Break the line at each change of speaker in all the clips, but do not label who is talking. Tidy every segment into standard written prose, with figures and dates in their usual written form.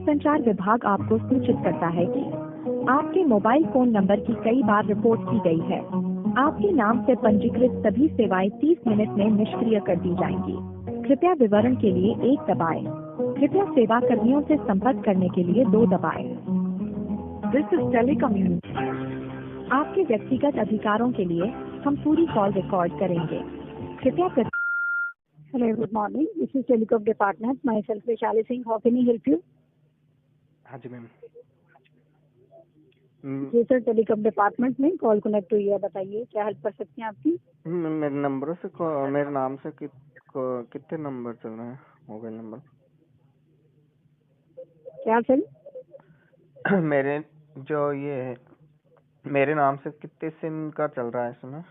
दूरसंचार विभाग आपको सूचित करता है कि आपके मोबाइल फोन नंबर की कई बार रिपोर्ट की गई है। आपके नाम से पंजीकृत सभी सेवाएं 30 मिनट में निष्क्रिय कर दी जाएंगी। कृपया विवरण के लिए 1 दबाएं। कृपया सेवा कर्मियों से संपर्क करने के लिए 2 दबाएं। This is telecommunication. आपके व्यक्तिगत अधिकारों के लिए हम पूरी कॉल रिकॉर्ड करेंगे। कृपया hello, good morning. This is telecom department. My self Vaishali Singh. How can I help you?
हाँ जी मैम।
जी सर, टेलीकॉम डिपार्टमेंट में कॉल कनेक्ट हुई है। बताइए क्या हेल्प कर सकते हैं आपकी?
मेरे नंबर से मेरे नाम से कितने नंबर चल रहे हैं मोबाइल नंबर?
क्या सर?
मेरे जो ये है, मेरे नाम से कितने सिम का चल रहा है इसमें?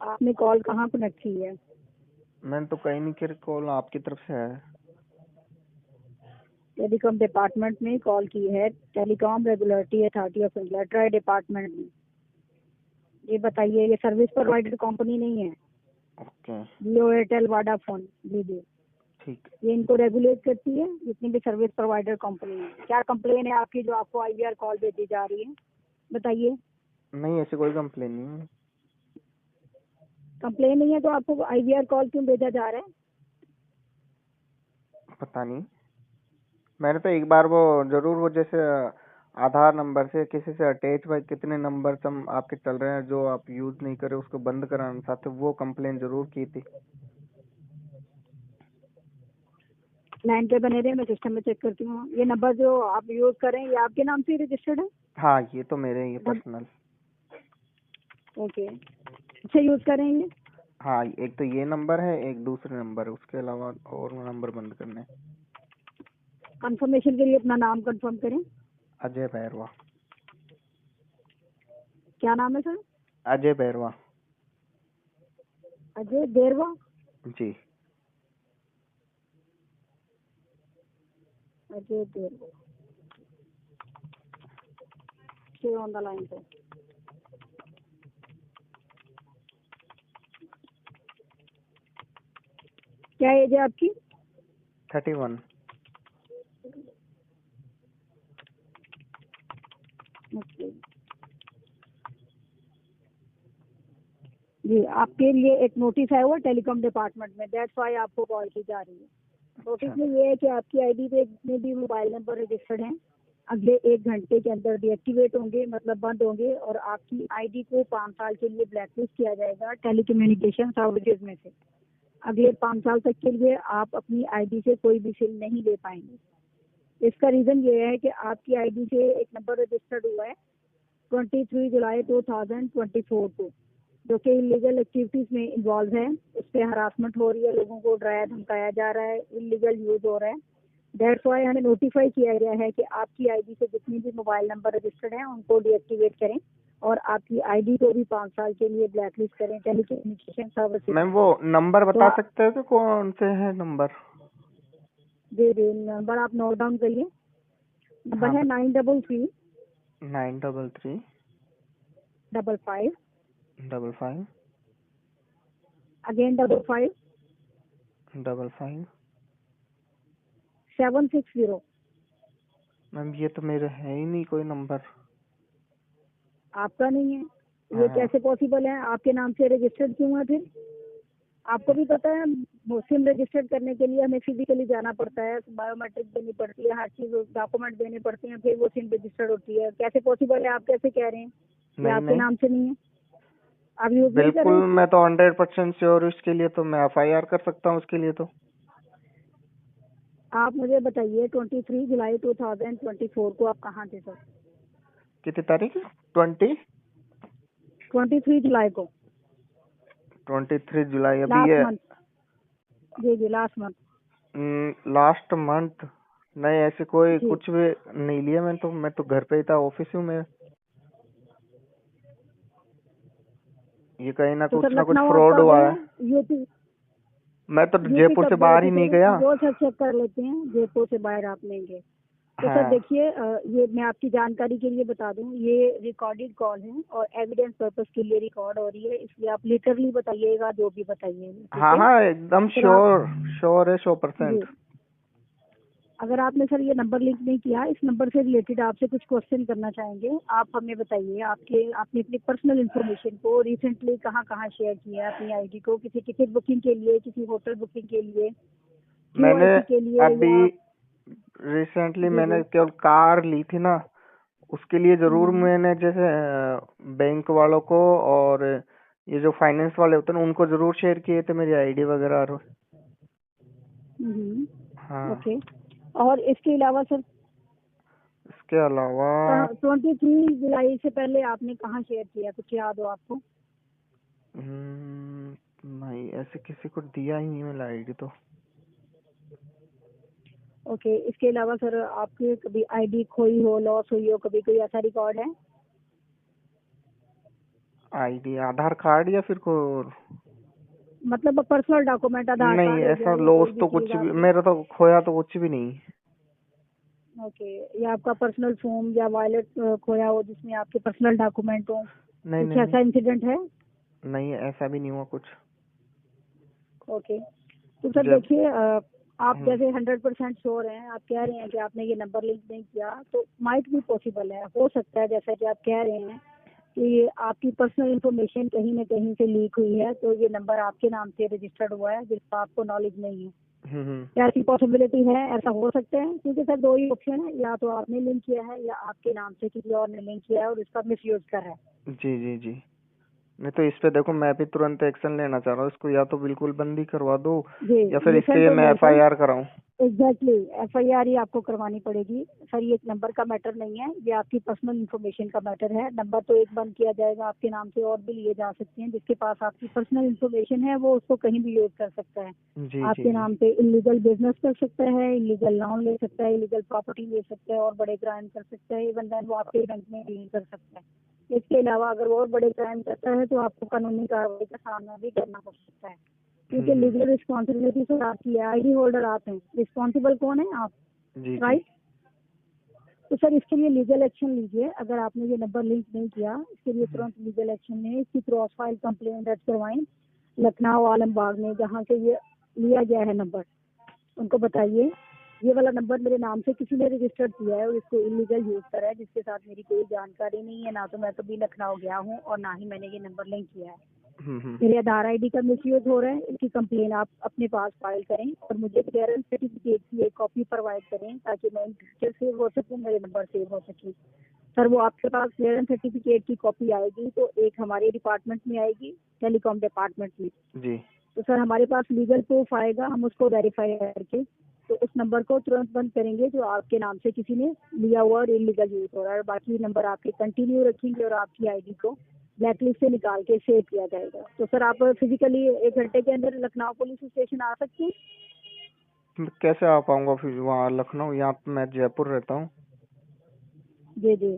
आपने कॉल कहाँ कनेक्ट की है?
मैंने तो कहीं नहीं की, कॉल आपकी तरफ से है।
टेलीकॉम डिपार्टमेंट में कॉल की है। Telecom regulatory authority of India try department में। ये बताइए, ये सर्विस प्रोवाइडर कंपनी नहीं है।
ओके,
जियो, एयरटेल, वोडाफोन, वीडियो,
ठीक।
ये इनको रेगुलेट करती है जितनी भी सर्विस प्रोवाइडर कंपनी है। क्या कंप्लेन है आपकी जो आपको आईवीआर कॉल भेजी जा रही है? बताइए।
नहीं, ऐसी कोई कंप्लेन नहीं है।
कंप्लेन नहीं है तो आपको आईवीआर कॉल क्यों भेजा जा रहा है?
पता नहीं, मैंने तो एक बार वो जरूर वो जैसे आधार नंबर से किसी से अटैच भाई कितने नंबर सम आपके चल रहे हैं जो आप यूज नहीं कर रहे उसको बंद कराना चाहते, वो कंप्लेन जरूर की थी।
लाइन पे बने रहे, मैं सिस्टम में चेक करती हूँ। ये नंबर जो आप यूज करें ये आपके नाम से रजिस्टर्ड है?
हाँ, ये तो मेरे ही पर्सनल।
ओके, अच्छा यूज करें ये?
हाँ, एक तो ये नंबर है, एक दूसरे नंबर है, उसके अलावा और नंबर बंद करने।
कंफर्मेशन के लिए अपना नाम कंफर्म करें।
अजय बैरवा।
क्या नाम है सर?
अजय बैरवा।
अजय देरवा।
जी।
अजय देरवा। स्टे ऑन द लाइन पे। क्या एज है आपकी?
31।
ओके जी, आपके लिए एक नोटिस आया हुआ टेलीकॉम डिपार्टमेंट में, दैट्स व्हाई आपको कॉल की जा रही है।
अच्छा।
नोटिस में ये है कि आपकी आईडी पे जितने भी मोबाइल नंबर रजिस्टर्ड हैं अगले 1 घंटे के अंदर डीएक्टिवेट होंगे, मतलब बंद होंगे, और आपकी आईडी को 5 साल के लिए ब्लैकलिस्ट किया जाएगा टेलीकम्युनिकेशन सर्विसेज में से। अगले 5 साल तक के लिए आप अपनी आईडी से कोई भी सिम नहीं ले पाएंगे। इसका रीजन ये है कि आपकी आईडी से एक नंबर रजिस्टर्ड हुआ है 23 जुलाई 2024 को, जो कि इलीगल एक्टिविटीज में इन्वॉल्व है। उस पर हरासमेंट हो रही है, लोगों को डराया धमकाया जा रहा है, इलीगल यूज हो रहा है। दैट्स व्हाई हमें नोटिफाई किया गया है कि आपकी आईडी से जितनी भी मोबाइल नंबर रजिस्टर्ड हैं उनको डीएक्टिवेट करें और आपकी आईडी को भी 5 साल के लिए ब्लैकलिस्ट करें टेलीकम्युनिकेशन सर्विस।
मैम, वो नंबर बता सकते हो कि कौन से है नंबर?
जी जी, नंबर आप नोट डाउन करिए। नंबर है 933
933
55
55
अगेन 55
55।
760।
मैम, ये तो मेरे है ही नहीं कोई नंबर।
आपका नहीं है? ये
हाँ।
कैसे पॉसिबल है? आपके नाम से रजिस्टर्ड क्यों है फिर? आपको भी पता है सिम रजिस्टर्ड करने के लिए हमें फिजिकली जाना पड़ता है, बायोमेट्रिक देनी पड़ती है, हर चीज डॉक्यूमेंट देने पड़ते हैं, फिर वो सिम रजिस्टर्ड होती है। कैसे पॉसिबल है? आप कैसे कह रहे हैं कि
नहीं
आपके
नहीं,
नाम से नहीं है? आप यूज नहीं कर
बिल्कुल,
रहे हैं?
मैं तो 100% श्योर हूँ इसके लिए, तो मैं FIR कर सकता हूँ उसके लिए। तो
आप मुझे बताइए 23 जुलाई 2024 को आप कहाँ थे सर?
कितनी तारीख?
23 जुलाई को,
23 जुलाई अभी
लास्ट
ये
मंथ। जी जी, लास्ट मंथ।
Last month. नहीं, ऐसे कोई
जी,
कुछ भी नहीं लिया। मैं तो घर पे ही था, ऑफिस हूँ मैं। ये कहीं ना
तो सर
कुछ
लखनऊ आप
फ्रॉड
कब
हुआ
गए
है।
हैं? यूपी?
मैं तो
यूपी
जयपुर से
कब गए
बाहर
थे
ही नहीं
सर?
गया।
वो सर चेक कर लेते हैं, जयपुर से बाहर आप लेंगे तो सर
हाँ।
देखिए, ये मैं आपकी जानकारी के लिए बता दूं, ये रिकॉर्डेड कॉल है और एविडेंस पर्पस के लिए रिकॉर्ड हो रही है, इसलिए आप लिटरली बताइएगा जो भी बताइएगा, ठीक
हाँ
है?
हाँ, एकदम
फिर आप
श्योर। श्योर है, 100%।
जी अगर आपने सर ये नंबर लिंक नहीं किया, इस नंबर से रिलेटेड आपसे कुछ क्वेश्चन करना चाहेंगे। आप हमें बताइए, आपने अपनी पर्सनल इन्फॉर्मेशन को रिसेंटली कहाँ कहाँ शेयर किया है अपनी आईडी को? किसी टिकट बुकिंग के लिए, किसी होटल बुकिंग के लिए,
मैंने
क्यूआईसी के लिए,
अभी
या
रिसेंटली
जी
मैंने
जी।
केवल कार ली थी ना, उसके लिए जरूर
हम्म
मैंने जैसे बैंक वालों को और ये जो फाइनेंस वाले होते हैं ना उनको जरूर शेयर किए थे मेरी आईडी वगैरह और हाँ।
ओके। और इसके अलावा सर,
इसके अलावा
23 जुलाई से पहले आपने कहाँ शेयर किया, कुछ याद हो आपको?
नहीं, ऐसे किसी को दिया ही नहीं मेरा आईडी तो।
ओके। इसके अलावा सर, आपकी कभी आईडी खोई हो, लॉस हुई हो, कभी कोई ऐसा रिकॉर्ड है?
आईडी आधार कार्ड या फिर कोई?
मतलब पर्सनल डॉक्यूमेंट, आधार
नहीं,
कार्ड हो
ऐसा
गया या
लॉस
कोई भी
तो
चीज
कुछ भी
आपकी?
मेरा तो खोया तो कुछ भी नहीं।
ओके। या आपका पर्सनल फोन या वॉलेट खोया हो जिसमें आपके पर्सनल डॉक्यूमेंट हो,
नहीं
कुछ
नहीं नहीं।
ऐसा इंसिडेंट है?
नहीं, ऐसा भी नहीं हुआ कुछ।
ओके। तो सर
जब
देखिए, आप
हम्म
जैसे 100% श्योर हैं, आप कह रहे हैं कि आपने ये नंबर लिंक नहीं किया, तो माइट भी पॉसिबल है, हो सकता है जैसा कि आप कह रहे हैं कि आपकी पर्सनल इंफॉर्मेशन कहीं ना कहीं से लीक हुई है, तो ये नंबर आपके नाम से रजिस्टर्ड हुआ है जिसका आपको नॉलेज नहीं है।
हम्म।
क्या ऐसी पॉसिबिलिटी है, ऐसा हो सकता है? क्योंकि सर दो ही ऑप्शन है, या तो आपने लिंक किया है या आपके नाम से किसी और ने लिंक किया है और इसका मिस यूज कर रहा है।
जी जी जी। नहीं तो इस पे देखो, मैं भी तुरंत एक्शन लेना चाह रहा हूँ, इसको या तो बिल्कुल बंदी करवा दो
जी,
या फिर इसके
लिसन
लिए
टू
मैं
मी सर।
एफआईआर कराऊं।
एग्जैक्टली, एफआईआर ही आपको करवानी पड़ेगी सर। ये एक नंबर का मैटर नहीं है, ये आपकी पर्सनल इन्फॉर्मेशन का मैटर है। नंबर तो एक बंद किया जाएगा, आपके नाम से और भी लिए जा सकते हैं। जिसके पास आपकी पर्सनल इन्फॉर्मेशन है वो उसको कहीं भी यूज कर सकता है।
जी जी
आपके
जी।
नाम पे इलीगल बिजनेस कर सकता है, इलीगल लोन ले सकता है, इलीगल प्रॉपर्टी ले सकता है और बड़े क्राइम कर सकता है। इवन देन वो आपके बैंक में डील कर सकता है। इसके अलावा अगर वो और बड़े क्राइम करता है तो आपको कानूनी कार्रवाई का सामना भी करना पड़ सकता है। क्योंकि
हम्म।
लीगल रिस्पॉन्सिबिलिटी तो आपकी है, आईडी होल्डर आप हैं, रिस्पॉन्सिबल कौन है? आप।
जी जी।
राइट। तो सर इसके लिए लीगल एक्शन लीजिए। अगर आपने ये नंबर लिंक नहीं किया, इसके लिए तुरंत लीगल एक्शन लें। इसकी क्रॉस फाइल कंप्लेंट दर्ज करवाएं लखनऊ आलमबाग में, जहाँ से ये लिया गया है नंबर। उनको बताइए ये वाला नंबर मेरे नाम से किसी ने रजिस्टर्ड किया है और इसको इलीगल यूज करा है, जिसके साथ मेरी कोई जानकारी नहीं है, ना तो मैं कभी लखनऊ गया हूँ और ना ही मैंने ये नंबर लिंक किया है।
हम्म।
मेरे आधार आईडी का मिसयूज हो रहा है, इसकी कंप्लेन आप अपने पास फाइल करें और मुझे क्लियरेंस सर्टिफिकेट की एक कॉपी प्रोवाइड करें ताकि मैं डिटेल सेव हो सकूं, मेरे नंबर सेव हो सके। सर वो आपके पास क्लियरेंस सर्टिफिकेट की कॉपी आएगी तो एक हमारे डिपार्टमेंट में आएगी, टेलीकॉम डिपार्टमेंट में।
जी।
तो सर हमारे पास लीगल प्रूफ आएगा, हम उसको वेरीफाई करके तो उस नंबर को तुरंत बंद करेंगे जो आपके नाम से किसी ने लिया हुआ और इलीगल यूज हो रहा है। और बाकी नंबर आपके कंटिन्यू रखेंगे और आपकी आईडी को ब्लैकलिस्ट से निकाल के सेव किया जाएगा। तो सर आप फिजिकली 1 घंटे के अंदर लखनऊ पुलिस स्टेशन आ सकते हैं?
मैं कैसे आ पाऊंगा फिर वहाँ लखनऊ? यहाँ पे मैं जयपुर रहता हूँ।
जी जी।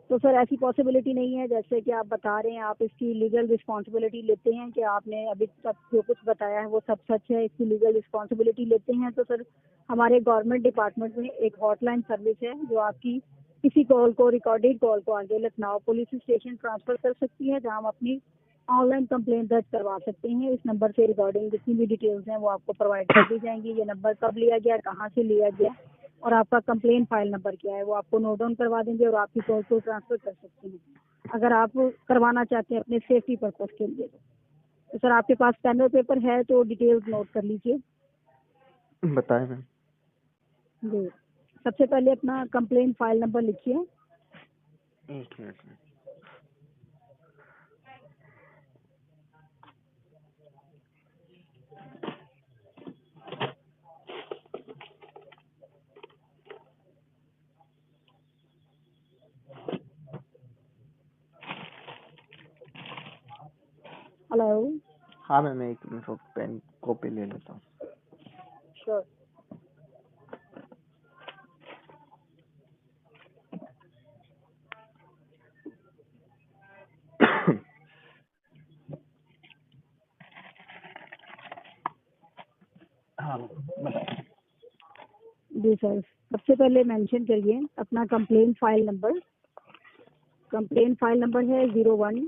तो सर ऐसी पॉसिबिलिटी नहीं है, जैसे कि आप बता रहे हैं, आप इसकी लीगल रिस्पॉन्सिबिलिटी लेते हैं कि आपने अभी तक जो कुछ बताया है वो सब सच है, इसकी लीगल रिस्पॉन्सिबिलिटी लेते हैं, तो सर हमारे गवर्नमेंट डिपार्टमेंट में एक हॉटलाइन सर्विस है जो आपकी किसी कॉल को, रिकॉर्डेड कॉल को आगे लखनऊ पुलिस स्टेशन ट्रांसफर कर सकती है, जहां हम अपनी ऑनलाइन कंप्लेंट दर्ज करवा सकते हैं। इस नंबर से रिगार्डिंग जितनी भी डिटेल्स हैं वो आपको प्रोवाइड कर दी जाएंगी। ये नंबर कब लिया गया, कहाँ से लिया गया और आपका कंप्लेन फाइल नंबर क्या है वो आपको नोट डाउन करवा देंगे और आपकी कॉल को ट्रांसफर कर सकते हैं, अगर आप करवाना चाहते हैं अपने सेफ्टी पर्पज के लिए। तो सर आपके पास पेन और पेपर है तो डिटेल्स नोट कर लीजिए।
बताए मैम।
जी। सबसे पहले अपना कंप्लेन फाइल नंबर लिखिए।
एक मिनट में।
हेलो।
हाँ मैम, एक मिनट पेन कॉपी ले लेता हूँ।
श्योर।
हाँ मैम, बताइए।
जी सर, सबसे पहले मेंशन करिए अपना complain file number. Complain file number है 01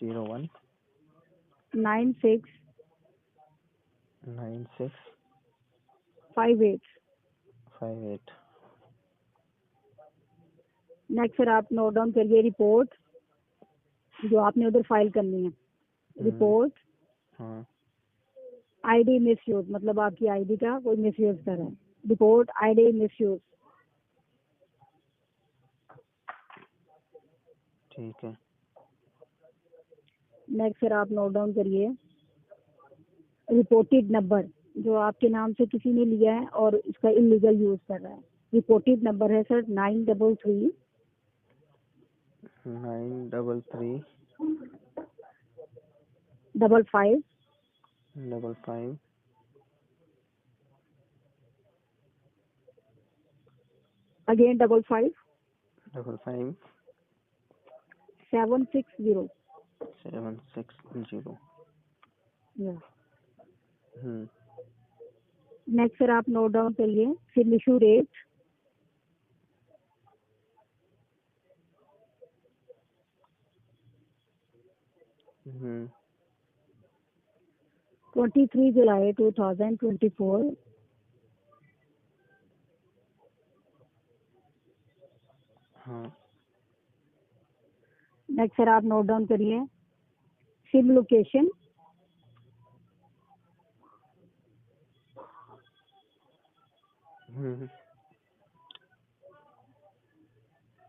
01
96
96
58।
58।
नेक्स्ट सर आप नोट डाउन करिए रिपोर्ट जो आपने उधर फाइल करनी है। रिपोर्ट
हाँ
आईडी मिसयूज, मतलब आपकी आईडी का कोई मिसयूज कर रहा है। Report ID misuse.
ठीक है।
नेक्स्ट सर आप नोट डाउन करिए रिपोर्टेड नंबर जो आपके नाम से किसी ने लिया है और इसका इलीगल यूज कर रहा है। रिपोर्टेड नंबर है सर 933
933
55
55
अगेन 55
55
760।
760।
नेक्स्ट सर आप नोट डाउन करिए सिम इशू रेट।
हम्म
23 जुलाई 2024।
हाँ
नेक्स्ट सर आप नोट डाउन करिए सिम लोकेशन।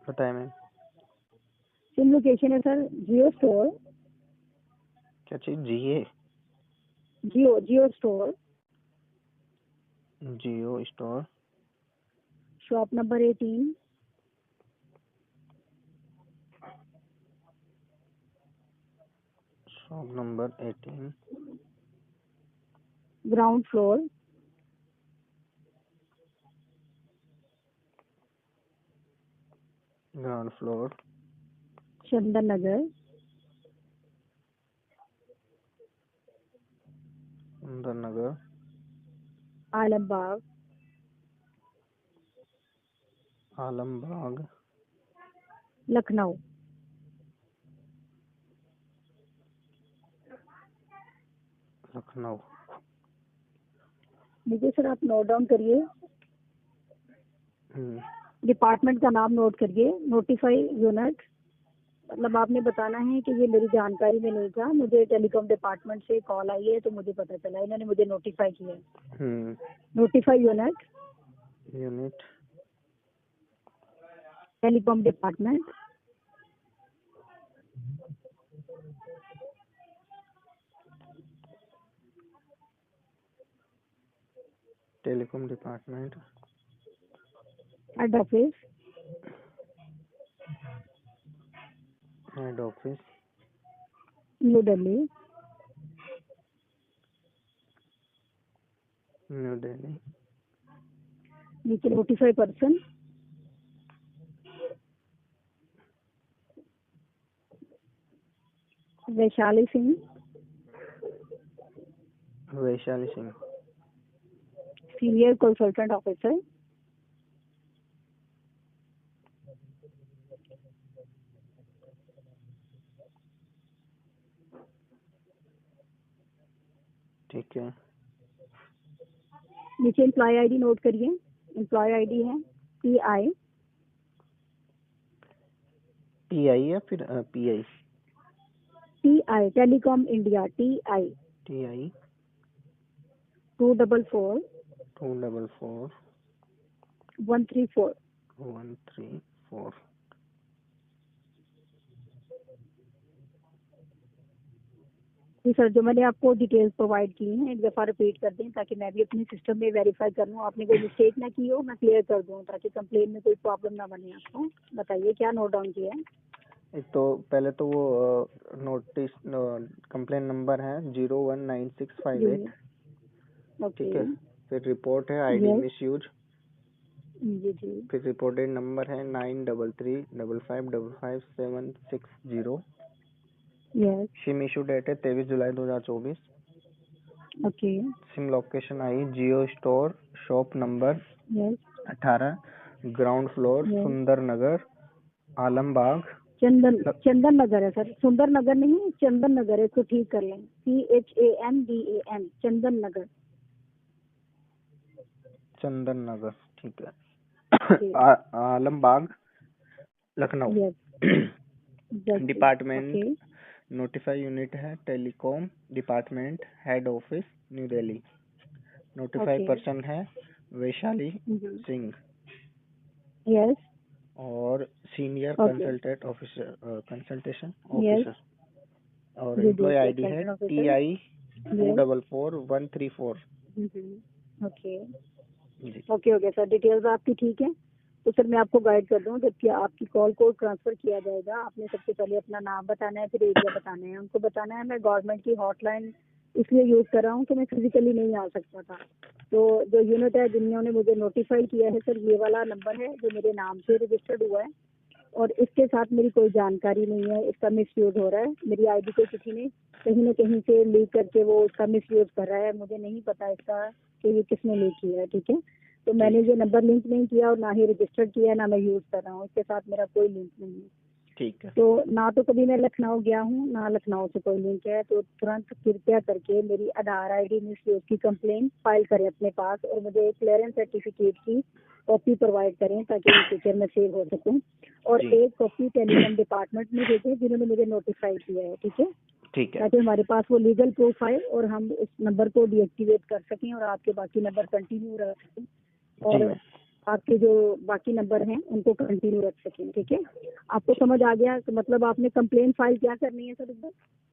बताए मैम।
सिम लोकेशन है सर जियो स्टोर।
क्या चीज? Jio
Jio store
Jio store
shop number 18
shop number 18
ground floor
ground floor
Chandan Nagar
Sundar Nagar
Alambagh
Alambagh
Lucknow.
Lucknow.
नीचे सर आप नोट डाउन करिए डिपार्टमेंट का नाम नोट करिए। नोटिफाई यूनिट, मतलब आपने बताना है कि ये मेरी जानकारी में नहीं था, मुझे टेलीकॉम डिपार्टमेंट से कॉल आई है तो मुझे पता चला, इन्होंने मुझे नोटिफाई किया है। Notify unit telecom department
telecom department
head office new Delhi. नीचे notify person Vaishali Singh senior consultant officer.
ठीक है।
नीचे एम्प्लॉय आईडी नोट करिए। एम्प्लॉय आईडी है TI
या फिर PI?
TI telecom India TI 244 134। जी सर, जो मैंने आपको डिटेल्स प्रोवाइड की हैं एक दफ़ा रिपीट कर दें ताकि मैं भी अपने सिस्टम में वेरीफाई कर लूँ, आपने कोई मिस्टेक ना की हो, मैं क्लियर कर दूँ ताकि कंप्लेन में कोई प्रॉब्लम ना बने आपको। बताइए क्या नोट डाउन किया है?
एक तो पहले तो वो नोटिस कंप्लेन नंबर है 019658।
ओके
ठीक है। फिर रिपोर्ट है आईडी मिसयूज।
जी जी।
फिर रिपोर्टेड नंबर है 9335555760।
यस
सिम इशू डेट है 23 जुलाई 2024।
Okay
SIM location I Jio store shop number
yes
18 ground floor सुंदर नगर आलमबाग।
चंदन नगर है सर, सुंदर नगर नहीं है, चंदन नगर है, इसको ठीक कर लें। CHANDAN चंदन नगर।
चंदन नगर, ठीक है।
जी।
Alambagh, Lucknow.
Yes, exactly.
Department
okay.
Notify unit है telecom department, head office new Delhi. Notify
okay.
Person है वैशाली सिंह
यस।
और senior
okay.
Consultation
yes.
Officer. और
जी जी,
एम्प्लॉय आईडी है
consultant officer.
TI
yes.
244134।
Okay.
जी
ओके ओके सर, डिटेल्स आपकी ठीक है। तो सर मैं आपको गाइड कर दूँ, जबकि आपकी कॉल को ट्रांसफ़र किया जाएगा, आपने सबसे पहले अपना नाम बताना है, फिर एरिया बताना है। उनको बताना है मैं गवर्नमेंट की हॉटलाइन इसलिए यूज़ कर रहा हूँ कि मैं फिजिकली नहीं आ सकता था। तो जो यूनिट है जिन्होंने मुझे नोटिफाई किया है सर, ये वाला नंबर है जो मेरे नाम से रजिस्टर्ड हुआ है, और इसके साथ मेरी कोई जानकारी नहीं है। इसका मिसयूज़ हो रहा है। मेरी आईडी को किसी ने कहीं न कहीं से लीक करके वो उसका मिसयूज़ कर रहा है। मुझे नहीं पता इसका कि ये किसने लीक किया है, ठीक है? तो मैंने
ठीक
ये नंबर लिंक नहीं किया और ना ही रजिस्टर्ड किया है, ना मैं यूज़ कर रहा हूँ। इसके साथ मेरा कोई लिंक नहीं है।
ठीक है।
तो ना तो कभी मैं लखनऊ गया हूँ, ना लखनऊ से कोई लिंक है। तो तुरंत कृपया करके मेरी आधार आईडी मिसयूज़ की कंप्लेंट फाइल करें अपने पास, और मुझे क्लियरेंस सर्टिफिकेट की कॉपी प्रोवाइड करें ताकि इन फ्यूचर में सेव हो सकूं। और
जी
एक कॉपी टेलीकॉम डिपार्टमेंट में भेजें जिन्होंने मुझे नोटिफाई किया है, ठीक है?
ठीक है।
ताकि हमारे पास वो लीगल प्रूफ आए और हम उस नंबर को डीएक्टिवेट कर सकें और आपके बाकी नंबर कंटिन्यू रख सकें,
जी
और
मैम।
आपके जो बाकी नंबर हैं उनको कंटिन्यू रख सकें, ठीक है? आपको समझ आ गया? तो मतलब आपने कंप्लेन फाइल क्या करनी है सर इस बार?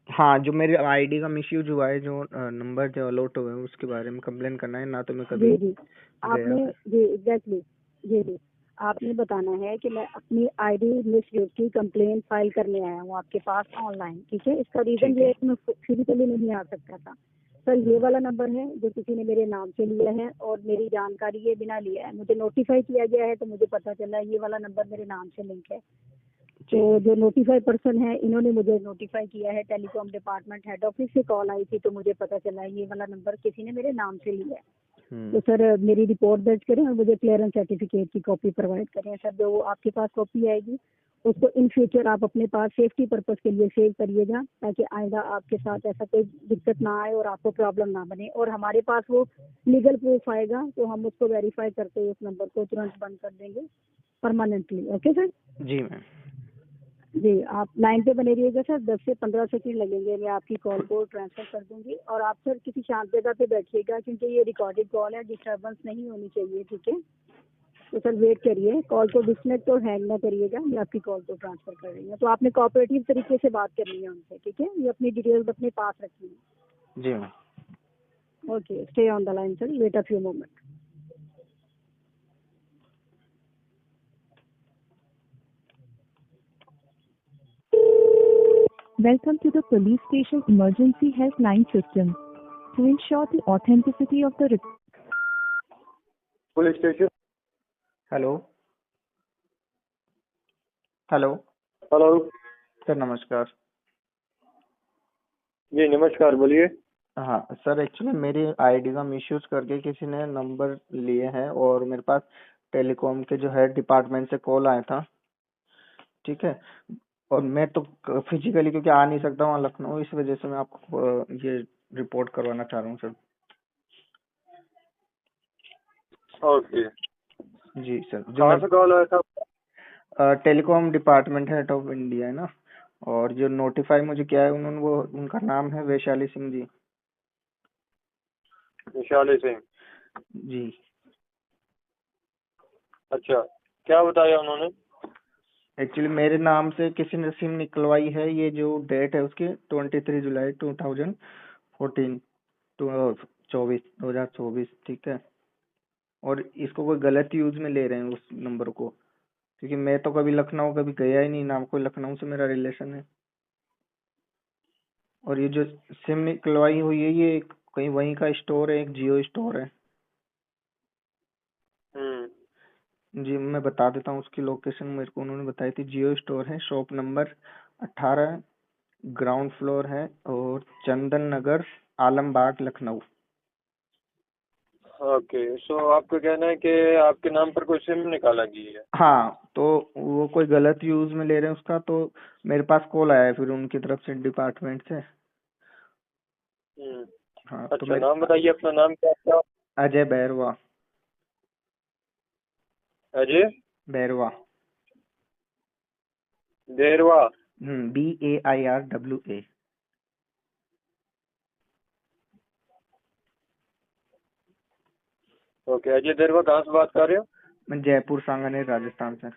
हाँ, जो मेरे आईडी का मिसयूज हुआ है, जो नंबर जो अलॉट हुए हैं उसके बारे में कंप्लेन करना है। ना तो मैं कभी
जी जी,
गया
आपने,
है।
जी एग्जैक्टली, जी जी, आपने बताना है कि मैं अपनी आईडी मिसयूज की कंप्लेन फाइल करने आया हूँ आपके पास ऑनलाइन, ठीक है? इसका रीज़न
ठीक
ये
है।
है कि मैं फिजिकली नहीं आ सकता था। सर ये वाला नंबर है जो किसी ने मेरे नाम से लिया है और मेरी जानकारी ये बिना लिया है। मुझे नोटिफाई किया गया है तो मुझे पता चला ये वाला नंबर मेरे नाम से लिंक है।
जी
तो जो नोटिफाई पर्सन है इन्होंने मुझे नोटिफाई किया है, टेलीकॉम डिपार्टमेंट हेड ऑफिस से कॉल आई थी, तो मुझे पता चला ये वाला नंबर किसी ने मेरे नाम से लिया है। तो सर मेरी रिपोर्ट दर्ज करें और मुझे क्लियरेंस सर्टिफिकेट की कॉपी प्रोवाइड करें। सर जो आपके पास कॉपी आएगी उसको इन फ्यूचर आप अपने पास सेफ्टी पर्पस के लिए सेव करिएगा, ताकि आइंदा आपके साथ ऐसा कोई दिक्कत ना आए और आपको प्रॉब्लम ना बने। और हमारे पास वो लीगल प्रूफ आएगा तो हम उसको वेरीफाई करके उस नंबर को तुरंत बंद कर देंगे परमानेंटली। Okay sir?
जी मैम।
जी, आप लाइन पे बने रहिएगा सर, 10 से 15 सेकंड लगेंगे, मैं आपकी कॉल को ट्रांसफर कर दूंगी। और आप सर किसी शांत जगह पे बैठिएगा क्योंकि ये रिकॉर्डेड कॉल है, डिस्टर्बेंस नहीं होनी चाहिए, ठीक है? तो सर वेट करिए, कॉल को डिस्कनेक्ट और हैंग ना करिएगा, मैं आपकी कॉल को ट्रांसफर कर रही हूँ। तो आपने कोऑपरेटिव तरीके से बात करनी है उनसे, ठीक है? ये अपनी डिटेल्स अपने पास रखनी है।
जी ma'am.
Okay, stay on the line sir, wait a few moment.
Welcome to the police station emergency helpline system. To ensure the authenticity of the
police station.
Hello. Hello
hello
sir, नमस्कार।
जी नमस्कार, बोलिए।
हाँ sir, actually मेरी ID का misuse करके किसी ने number लिए हैं और मेरे पास टेलीकॉम के जो हेड डिपार्टमेंट से कॉल आया था, ठीक है। और मैं तो फिजिकली क्योंकि आ नहीं सकता वहाँ लखनऊ, इस वजह से मैं आपको ये रिपोर्ट करवाना चाह रहा हूँ सर।
ओके,
जी सर, जो
कहाँ से कॉल आया था?
Telecom department head of India है ना, और जो नोटिफाई मुझे किया है उन्होंने, वो उनका नाम है वैशाली सिंह जी।
विशाली सिंह।
जी।
अच्छा, क्या बताया उन्होंने?
एक्चुअली मेरे नाम से किसी ने सिम निकलवाई है, ये जो डेट है उसकी 23 जुलाई 2014, 2024, ठीक है। और इसको कोई गलत यूज में ले रहे हैं उस नंबर को, क्योंकि मैं तो कभी लखनऊ कभी गया ही नहीं, ना कोई लखनऊ से मेरा रिलेशन है। और ये जो सिम निकलवाई हुई है ये कहीं वहीं का स्टोर है, एक जियो स्टोर है। जी, मैं बता देता हूँ उसकी लोकेशन, मेरे को उन्होंने बताई थी। जियो स्टोर है, शॉप नंबर 18, ग्राउंड फ्लोर है, और चंदन नगर, आलमबाग, लखनऊ।
ओके, सो आपका कहना है कि आपके नाम पर कोई सिम निकाला गई है?
हाँ, तो वो कोई गलत यूज में ले रहे हैं उसका, तो मेरे पास कॉल आया है फिर उनकी तरफ से, डिपार्टमेंट से। हाँ, तो
अच्छा,
मेरे
नाम बताइए, अपना नाम क्या था?
अजय बैरवा।
अजय
बैरवा।
देरवा।
BAIRWA।
ओके, अजय देरवा कहाँ से बात कर रहे हो?
मैं जयपुर सांगानेर राजस्थान से।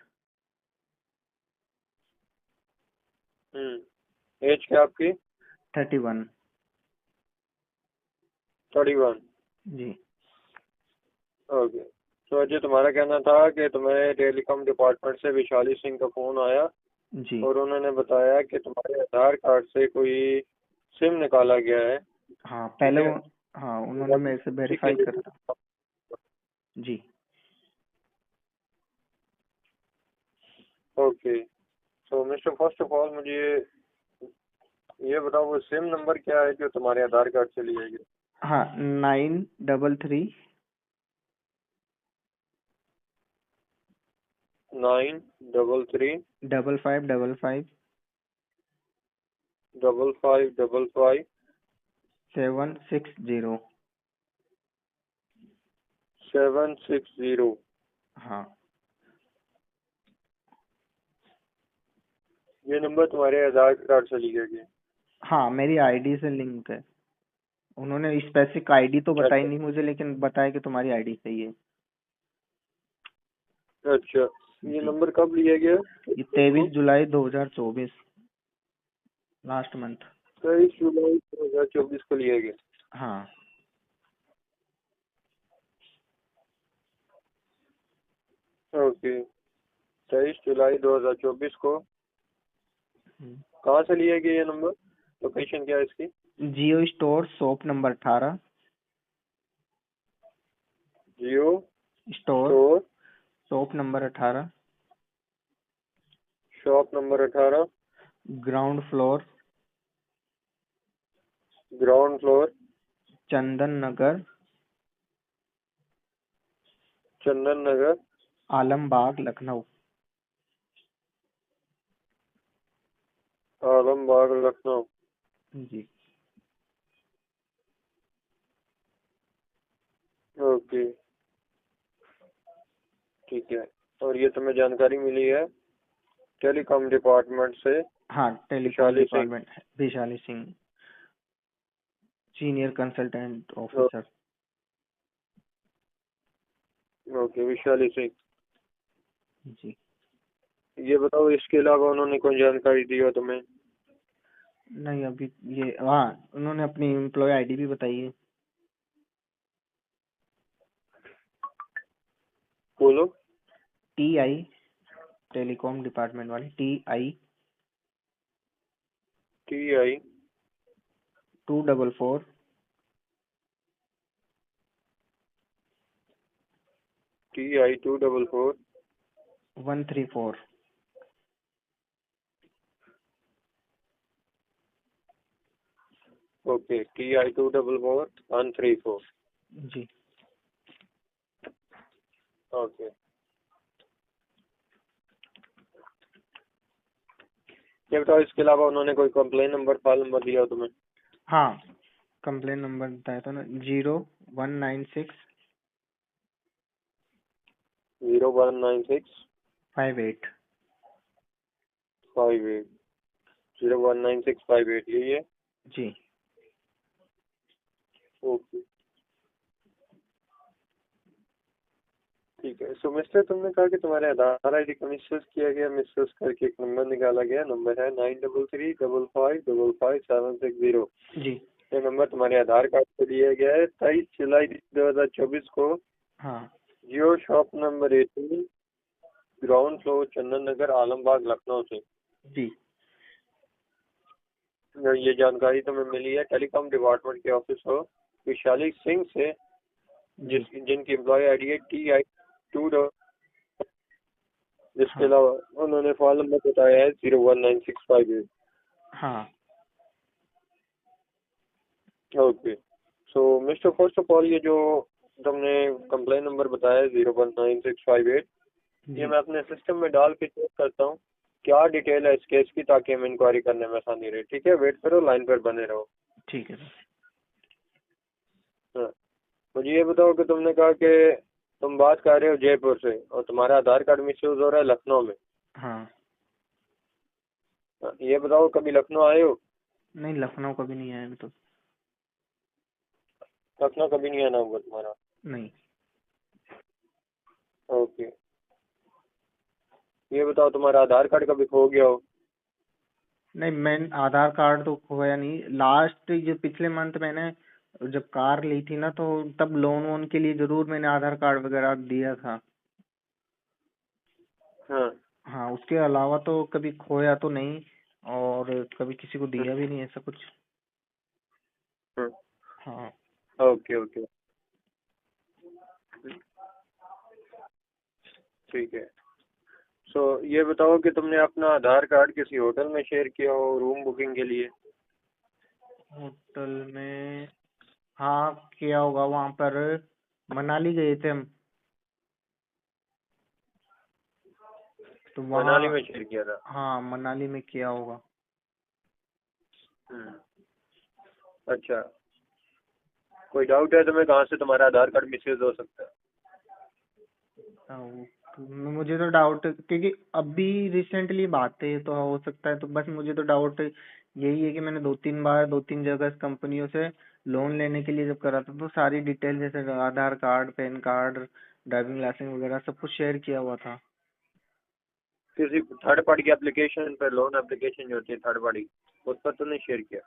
एज क्या आपकी?
31।
31।
जी।
ओके, तो अजय तुम्हारा कहना था कि तुम्हें टेलीकॉम डिपार्टमेंट से विशाली सिंह का फोन आया
जी।
और उन्होंने बताया कि तुम्हारे आधार कार्ड से कोई सिम निकाला गया है।
हाँ पहले
ठीक है?
हाँ उन्होंने मेरे से वेरीफाई
ठीक है।
करा था। जी।
ओके, तो मिस्टर फर्स्ट ऑफ ऑल मुझे ये बताओ वो सिम नंबर क्या है जो तुम्हारे आधार कार्ड से लिया गया?
हाँ 933
933
5555
5555
760।
760।
हाँ
ये नंबर तुम्हारे आधार कार्ड से लिया गया?
हाँ मेरी आईडी से लिंक है। उन्होंने स्पेसिफिक आईडी तो बताई
अच्छा
नहीं मुझे, लेकिन बताया कि तुम्हारी आईडी सही है।
अच्छा, ये
जी।
नंबर कब लिया गया?
ये 23 जुलाई 2024 लास्ट मंथ।
23 जुलाई 2024 को लिया गया।
हाँ।
ओके, 23 जुलाई 2024 को
हम्म।
कहाँ से लिया गया ये नंबर? लोकेशन क्या है इसकी?
Jio store shop number 18।
Jio
store
store
shop number 18,
shop number 18,
ground floor,
ground floor,
Chandan Nagar,
Chandan Nagar,
Alambagh, Lucknow.
Alambagh, Lucknow.
जी।
ओके, ठीक है। और ये तुम्हें जानकारी मिली है टेलीकॉम डिपार्टमेंट से?
हाँ telecom
Vishali Singh.
Department, Vishali Singh, senior consultant officer.
Okay, Vishali Singh.
जी।
ये बताओ इसके अलावा उन्होंने कोई जानकारी दी हो तुम्हें?
नहीं अभी ये, हाँ उन्होंने अपनी एम्प्लॉय आईडी भी बताई है।
बोलो।
TI, टेलीकॉम डिपार्टमेंट वाली, TI
TI
244
TI 244
134।
Okay, TI 244 134।
जी।
ओके, ये बताओ इसके अलावा उन्होंने कोई कंप्लेन नंबर, फाइल नंबर दिया हो तुम्हें?
हाँ कंप्लेन नंबर बताया था ना, 0196
0196
58।
58 019658, यही है?
जी।
ओके, ठीक है। सो मिस्टर, तुमने कहा कि तुम्हारे आधार आईडी का मिसयूज किया गया। मिसयूज करके एक नंबर निकाला गया। नंबर है 9335555760।
जी।
ये नंबर तुम्हारे आधार कार्ड से लिया गया है 23 जुलाई 2024 को।
हाँ।
जियो shop number 18, ground floor, Chandan Nagar, Alambagh, Lucknow से।
जी।
ये जानकारी तुम्हें मिली है टेलीकॉम डिपार्टमेंट के ऑफिस हो विशाली सिंह से, जिनकी एम्प्लॉय आईडी है TI 2। जिसके
हाँ।
अलावा उन्होंने फॉल नंबर बताया है 019658।
हाँ।
Okay, so mister first of all ये जो तुमने कंप्लेन नंबर बताया है 019658, ये मैं अपने सिस्टम में डाल के चेक करता हूँ क्या डिटेल है इस केस की, ताकि हम इंक्वायरी करने में आसानी रहे। ठीक है, वेट करो, लाइन पर बने रहो।
ठीक है।
हाँ, मुझे ये बताओ कि तुमने कहा कि तुम बात कर रहे हो जयपुर से और तुम्हारा आधार कार्ड मिसयूज हो रहा है लखनऊ में।
हाँ।
ये बताओ कभी लखनऊ आए हो?
नहीं, लखनऊ कभी नहीं आया अभी तो।
लखनऊ कभी नहीं आना होगा तुम्हारा।
नहीं।
ओके। ये बताओ तुम्हारा आधार कार्ड कभी खो गया हो?
नहीं, मैं आधार कार्ड तो खोया नहीं। लास्ट जो पिछले मंथ मैंने जब कार ली थी ना, तो तब लोन वोन के लिए जरूर मैंने आधार कार्ड वगैरह दिया था।
हाँ।
हाँ, उसके अलावा तो कभी खोया तो नहीं, और कभी किसी को दिया भी नहीं ऐसा कुछ।
हाँ।
हाँ।
ओके ओके, ठीक है। सो ये बताओ कि तुमने अपना आधार कार्ड किसी होटल में शेयर किया हो रूम बुकिंग के लिए?
होटल में, हाँ किया होगा। वहाँ पर मनाली गए थे हम, तो
मनाली
वहाँ।
में शेयर किया था?
हाँ, मनाली में किया होगा।
हम्म, अच्छा। कोई डाउट है तुम्हें कहाँ से तुम्हारा आधार कार्ड मिसयूज हो सकता है?
मुझे तो डाउट, क्योंकि अभी रिसेंटली बात है, तो हो सकता है। तो बस मुझे तो डाउट यही है कि मैंने 2-3 बार 2-3 जगह कंपनियों से लोन लेने के लिए जब करा था, तो सारी डिटेल जैसे Aadhaar card, PAN card, driving license वगैरह सब कुछ शेयर किया हुआ था।
किसी थर्ड पार्टी की एप्लीकेशन पर, लोन एप्लीकेशन जो होती है थर्ड पार्टी, उस पर तो नहीं शेयर किया?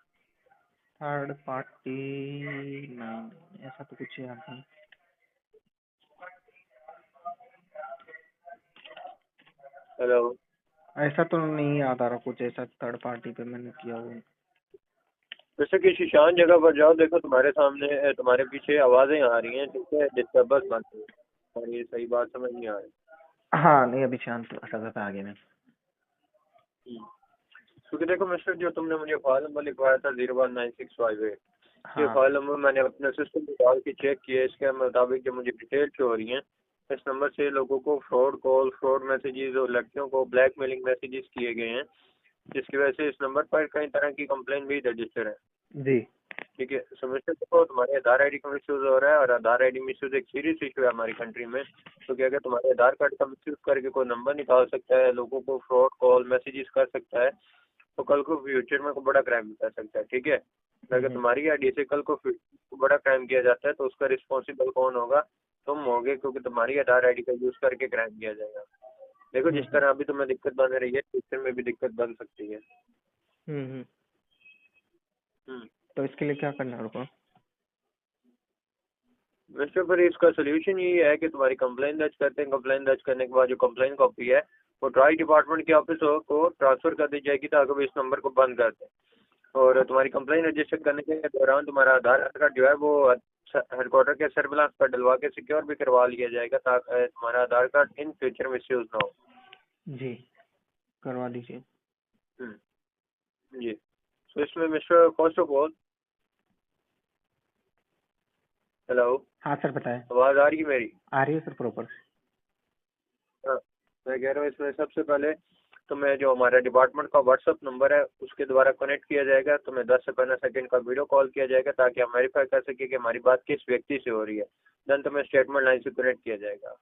Third party? नहीं, ऐसा तो कुछ याद नहीं।
हेलो।
ऐसा तो नहीं याद आ रहा कुछ ऐसा थर्ड पार्टी पे मैंने किया हुआ।
वैसे किसी शांत जगह पर जाओ, देखो तुम्हारे सामने तुम्हारे पीछे आवाजें आ रही हैं, ठीक है, डिस्टर्बेंस मत करो। और ये सही बात समझ नहीं आ रही।
हाँ, नहीं, अभी शांत जगह पे आ गया मैं।
क्योंकि देखो मिस्टर, जो तुमने मुझे फाइल नंबर लिखवाया था 019658, ये
हाँ।
फाइल नंबर मैंने अपने सिस्टम में डाल के चेक किया। इसके मुताबिक जो मुझे डिटेल शो हो रही हैं, इस नंबर से लोगों को फ्रॉड कॉल, फ्रॉड मैसेजेस और लड़कियों को ब्लैकमेलिंग मैसेजेस किए गए हैं, जिसकी वजह से इस नंबर पर कई तरह की कंप्लेन भी रजिस्टर है।
जी।
ठीक है, समझते हो? तुम्हारे आधार आईडी का मिसयूज हो रहा है, और आधार आईडी मिसयूज एक सीरियस इशू है हमारी कंट्री में। तो क्या अगर तुम्हारे आधार कार्ड का मिसयूज करके कोई नंबर निकाल सकता है, लोगों को फ्रॉड कॉल मैसेजेस कर सकता है, तो कल को फ्यूचर में कोई बड़ा क्राइम कर सकता है। ठीक है, अगर तुम्हारी आईडी से कल को बड़ा क्राइम किया जाता है, तो उसका रिस्पॉन्सिबल कौन होगा? तुम होगे, क्योंकि तुम्हारी आधार आईडी का यूज करके क्राइम किया जाएगा। देखो, जिस तरह अभी तुम्हें दिक्कत बन रही है, फ्यूचर में भी दिक्कत बन सकती है।
हम्म।
हम्म।
तो इसके लिए क्या करना होगा?
वैसे पर इसका सोल्यूशन यही है कि तुम्हारी कंप्लेन दर्ज करते हैं। कंप्लेन दर्ज करने के बाद जो कंप्लेन कॉपी है वो ट्राई डिपार्टमेंट के ऑफिस को ट्रांसफर कर दी जाएगी, ताकि वो इस नंबर को बंद कर दें। और तुम्हारी कंप्लेन रजिस्टर करने के दौरान तुम्हारा आधार कार्ड जो है वो हेडक्वार्टर के सर्विलांस पर डलवा के सिक्योर भी करवा लिया जाएगा, ताकि तुम्हारा आधार कार्ड इन फ्यूचर मिसयूज ना हो।
जी, करवा दीजिए।
जी। तो इसमें mister first of all, hello,
हाँ सर, बताएं।
आवाज़ आ रही है मेरी?
आ रही है सर, प्रॉपर।
हाँ, मैं कह रहा हूँ इसमें सबसे पहले तुम्हें जो हमारा डिपार्टमेंट का व्हाट्सअप नंबर है उसके द्वारा कनेक्ट किया जाएगा। तुम्हें 10 से 15 सेकंड का वीडियो कॉल किया जाएगा, ताकि हम वेरीफाई कर सके कि हमारी बात किस व्यक्ति से हो रही है। देन तुम्हें स्टेटमेंट लाइन से कनेक्ट किया जाएगा।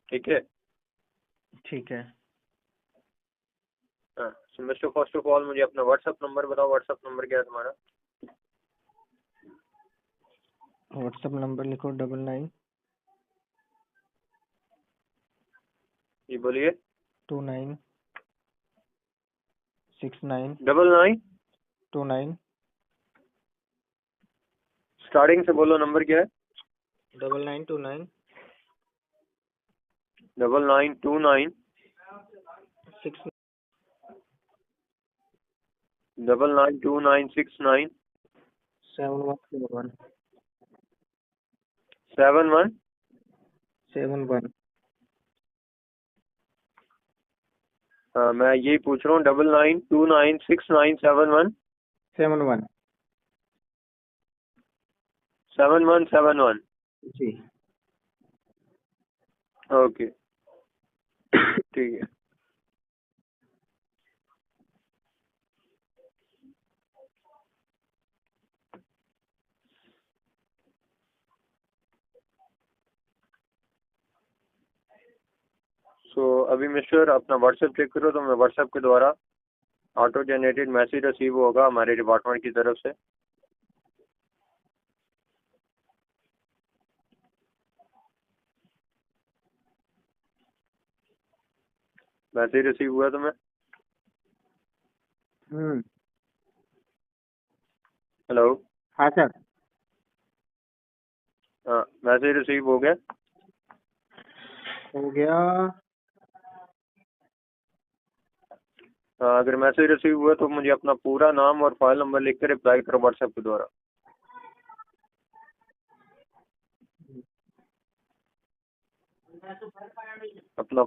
ठीक है?
ठीक है।
हाँ, सो मिस्टर फर्स्ट ऑफ ऑल मुझे अपना व्हाट्सअप नंबर बताओ। व्हाट्सअप नंबर क्या है तुम्हारा?
व्हाट्सअप नंबर लिखो, 99
जी बोलिए।
29 69
99
29
स्टार्टिंग से बोलो, नंबर क्या है?
9929
9929
6
992969
7171
71
71।
हाँ, मैं यही पूछ रहा हूँ, 99296971
71।
7171।
जी।
ओके, ठीक है। सो अभी मिस्टर अपना व्हाट्सएप चेक करो, तो मैं व्हाट्सएप के द्वारा ऑटो जनरेटेड मैसेज रिसीव होगा हमारे डिपार्टमेंट की तरफ से। मैसेज रिसीव हुआ तुम्हें? हेलो।
हाँ सर।
हाँ, मैसेज रिसीव हो गया।
हो गया।
अगर मैसेज रिसीव हुआ तो मुझे अपना पूरा नाम और फाइल नंबर लिख कर रिप्लाई करो व्हाट्सएप के द्वारा। अपना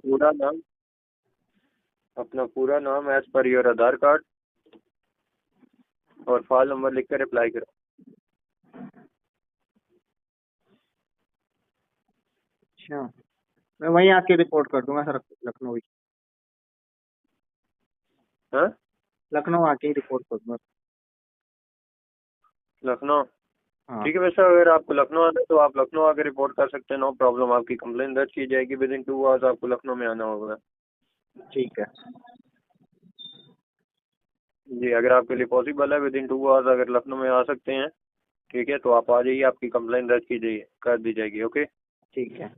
पूरा नाम as per your Aadhaar card और फाइल नंबर लिख कर रिप्लाई करो।
अच्छा, मैं वहीं आके रिपोर्ट कर दूंगा सर, लखनऊ ही।
हाँ,
लखनऊ आके ही रिपोर्ट कर दूंगा।
लखनऊ?
हाँ
ठीक है वैसे, अगर आपको लखनऊ आना है तो आप लखनऊ आकर रिपोर्ट कर सकते हैं, नो प्रॉब्लम। आपकी कंप्लेन दर्ज की जाएगी, विद इन 2 आवर्स आपको लखनऊ में आना होगा।
ठीक है।
जी, अगर आपके लिए पॉसिबल है विद इन 2 आवर्स अगर लखनऊ में आ सकते हैं, ठीक है, तो आप आ जाइए, आपकी कंप्लेन दर्ज की जाइए, कर दी जाएगी। ओके,
ठीक है।